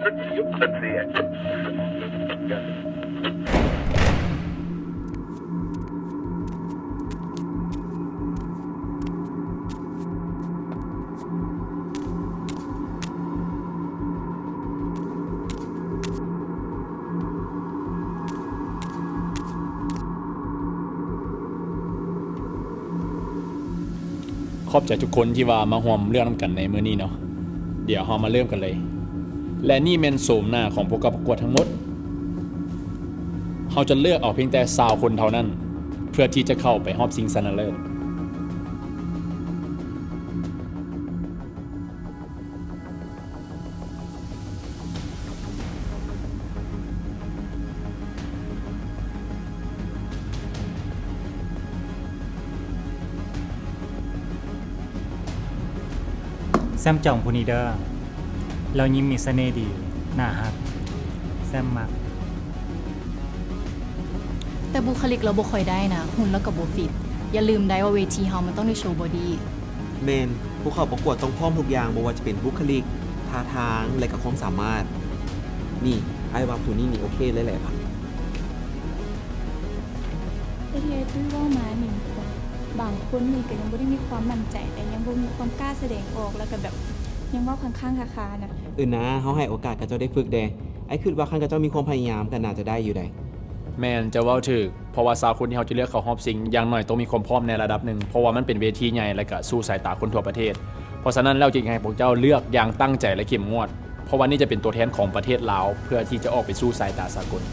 ขอบใจทุกคนที่ว่ามาร่วมเรื่องนำกันในมื้อนี้เนาะเดี๋ยวเรามาเริ่มกันเลยและนี่แม่นโฉมหน้าของผู้เข้าประกวดทั้งหมดเราจะเลือกเอาเพียงแต่20คนเท่านั้นเพื่อที่จะเข้าไปรอบชิงชนะเลิศแซมจ่องผู้นี้เด้อเรายิ้มมีเสน่ห์ดีน่าฮักแซมมักแต่บุคลิกเราบ่ค่อยได้นะหุ่นแล้วก็บ่ฟิตอย่าลืมได้ว่าเวทีเฮามันต้องได้โชว์บอดี้แมนผู้เข้าประกวดต้องพร้อมทุกอย่างบ่ว่าจะเป็นบุคลิกท่าทางและก็ความสามารถนี่ไอ้ว่าผู้นี้นี่โอเคเลยแหละครับ แต่ที่ไอ้ตุ้ยว่ามานี่บางคนนี่ก็ยังบ่ได้มีความมั่นใจแต่ยังบ่มีความกล้าแสดงออกแล้วก็แบบยังเว้าข้างๆคาๆนะนะเฮาให้โอกาสกับเจ้าได้ฝึกแดไอ้คิดว่าคันกับเจ้ามีความพยายามก็น่าจะได้อยู่ได้แม่นจะเว้าถูกเพราะว่า20คนที่เราจะเลือกเข้ารอบชิงอย่างน้อยต้องมีความพร้อมในระดับหนึ่งเพราะว่ามันเป็นเวทีใหญ่และก็สู่สายตาคนทั่วประเทศเพราะฉะนั้นเราจึงให้พวกเจ้าเลือกอย่างตั้งใจและเข้มงวดเพราะว่านี่จะเป็นตัวแทนของประเทศลาวเพื่อที่จะออกไปสู่สายตาสากล